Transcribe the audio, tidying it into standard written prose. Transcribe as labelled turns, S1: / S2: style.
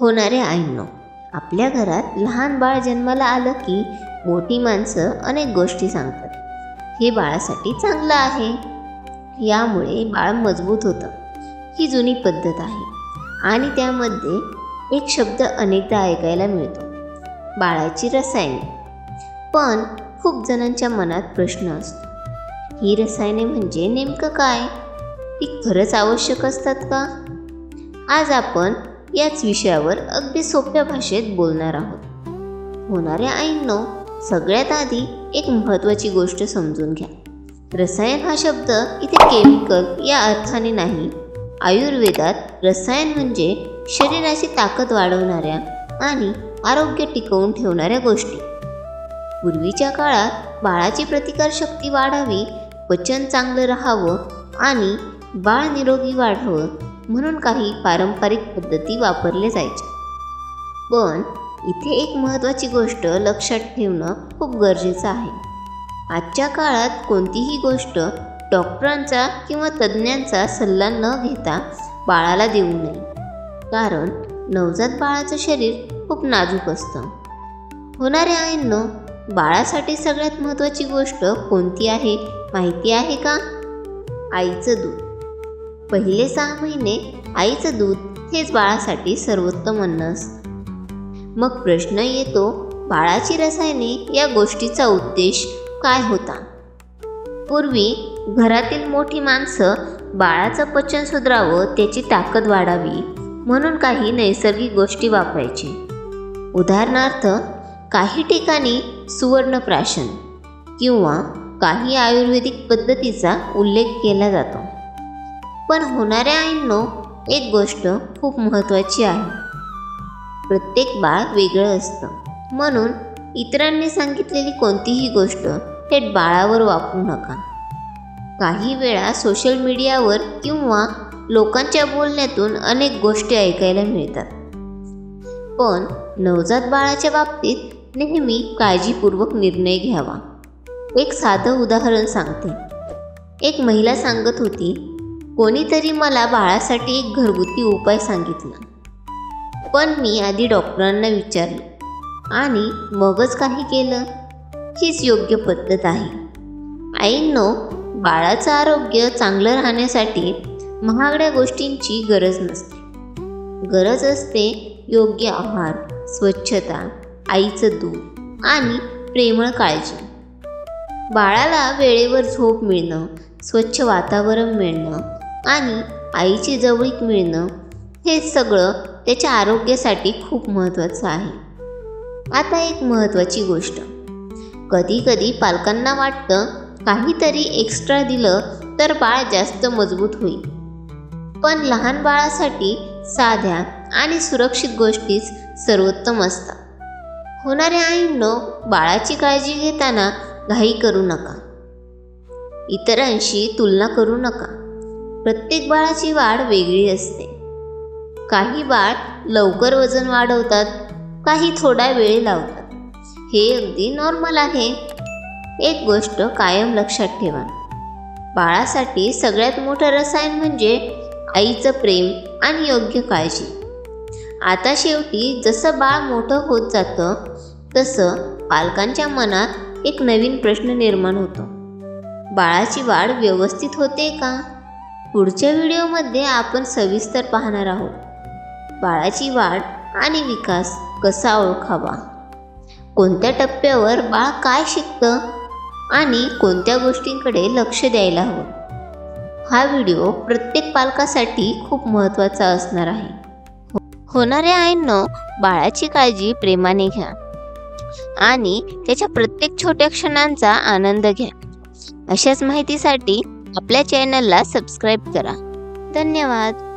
S1: होणाऱ्या आईंनो, आपल्या घरात लहान बाळ जन्माला आलं की मोठी माणसं अनेक गोष्टी सांगतात. हे बाळासाठी चांगलं आहे, यामुळे बाळ मजबूत होतं. ही जुनी पद्धत आहे आणि त्यामध्ये एक शब्द अनेकदा ऐकायला मिळतो, बाळाची रसायने. पण खूप जणांच्या मनात प्रश्न असतो, ही रसायने म्हणजे नेमकं काय? ती खरंच आवश्यक असतात का? आज आपण याच विषयावर अगदी सोप्या भाषेत बोलणार आहोत. होणाऱ्या आईंनो, सगळ्यात आधी एक महत्त्वाची गोष्ट समजून घ्या. रसायन हा शब्द इथे केमिकल या अर्थाने नाही. आयुर्वेदात रसायन म्हणजे शरीराची ताकद वाढवणाऱ्या आणि आरोग्य टिकवून ठेवणाऱ्या गोष्टी. पूर्वीच्या काळात बाळाची प्रतिकारशक्ती वाढावी, पचन चांगलं राहावं आणि बाळ निरोगी वाढावं म्हणून काही पारंपरिक पद्धती वापरल्या जायच्या. पण इथे एक महत्त्वाची गोष्ट लक्षात ठेवणं खूप गरजेचं आहे. आजच्या काळात कोणतीही गोष्ट डॉक्टरांचा किंवा तज्ज्ञांचा सल्ला न घेता बाळाला देऊ नये, कारण नवजात बाळाचं शरीर खूप नाजूक असतं. होणाऱ्या आईंनो, बाळासाठी सगळ्यात महत्त्वाची गोष्ट कोणती आहे माहिती आहे का? आईचं दूध. पहिले 6 महिने आईचं दूध हेच बाळासाठी सर्वोत्तम अन्न असतं. मग प्रश्न येतो, बाळाची रसायने या गोष्टीचा उद्देश काय होता? पूर्वी घरातील मोठी माणसं बाळाचं पचन सुधारावं, त्याची ताकद वाढावी म्हणून काही नैसर्गिक गोष्टी वापरायची. उदाहरणार्थ, काही ठिकाणी सुवर्णप्राशन किंवा काही आयुर्वेदिक पद्धतीचा उल्लेख केला जातो. पण होणाऱ्या आईंनो, एक गोष्ट खूप महत्त्वाची आहे. प्रत्येक बाळ वेगळं असतं, म्हणून इतरांनी सांगितलेली कोणतीही गोष्ट थेट बाळावर वापरू नका. काही वेळा सोशल मीडियावर किंवा लोकांच्या बोलण्यातून अनेक गोष्टी ऐकायला मिळतात. पण नवजात बाळाच्या बाबतीत नेहमी काळजीपूर्वक निर्णय घ्यावा. एक साधं उदाहरण सांगते. एक महिला सांगत होती, कोणीतरी मला बाळासाठी एक घरगुती उपाय सांगितला, पण मी आधी डॉक्टरांना विचारलं आणि मगच काही केलं. हीच योग्य पद्धत आहे. आईंनो, बाळाचं आरोग्य चांगलं राहण्यासाठी महागड्या गोष्टींची गरज नसते. गरज असते योग्य आहार, स्वच्छता, आईचं दूध आणि प्रेमळ काळजी. बाळाला वेळेवर झोप मिळणं, स्वच्छ वातावरण मिळणं आणि आईची जवळीक मिळणं, हे सगळं त्याच्या आरोग्यासाठी खूप महत्त्वाचं आहे. आता एक महत्त्वाची गोष्ट, कधी पालकांना वाटतं काहीतरी एक्स्ट्रा दिलं तर बाळ जास्त मजबूत होईल. पण लहान बाळासाठी साध्या आणि सुरक्षित गोष्टीच सर्वोत्तम असतात. होणाऱ्या आईंनो, बाळाची काळजी घेताना घाई करू नका. इतरांशी तुलना करू नका. प्रत्येक बाळाची वाढ वेगळी असते. काही बाळ लवकर वजन वाढवतात, काही थोडा वेळ लावतात. हे अगदी नॉर्मल आहे. एक गोष्ट कायम लक्षात ठेवा, बाळासाठी सगळ्यात मोठं रसायन म्हणजे आईचं प्रेम आणि योग्य काळजी. आता शेवटी जसं बाळ मोठं होत जातं तसं पालकांच्या मनात एक नवीन प्रश्न निर्माण होतो, बाळाची वाढ व्यवस्थित होते का? पुढच्या व्हिडिओमध्ये आपण सविस्तर पाहणार आहोत, बाळाची वाढ आणि विकास कसा ओळखावा, कोणत्या टप्प्यावर बाळ काय शिकतं आणि कोणत्या गोष्टींकडे लक्ष द्यायला हवं. हा व्हिडिओ प्रत्येक पालकासाठी खूप महत्त्वाचा असणार आहे. होणाऱ्या आईंनो, बाळाची काळजी प्रेमाने घ्या आणि त्याच्या प्रत्येक छोट्या क्षणांचा आनंद घ्या. अशाच माहितीसाठी आपल्या चॅनलला सबस्क्राईब करा. धन्यवाद.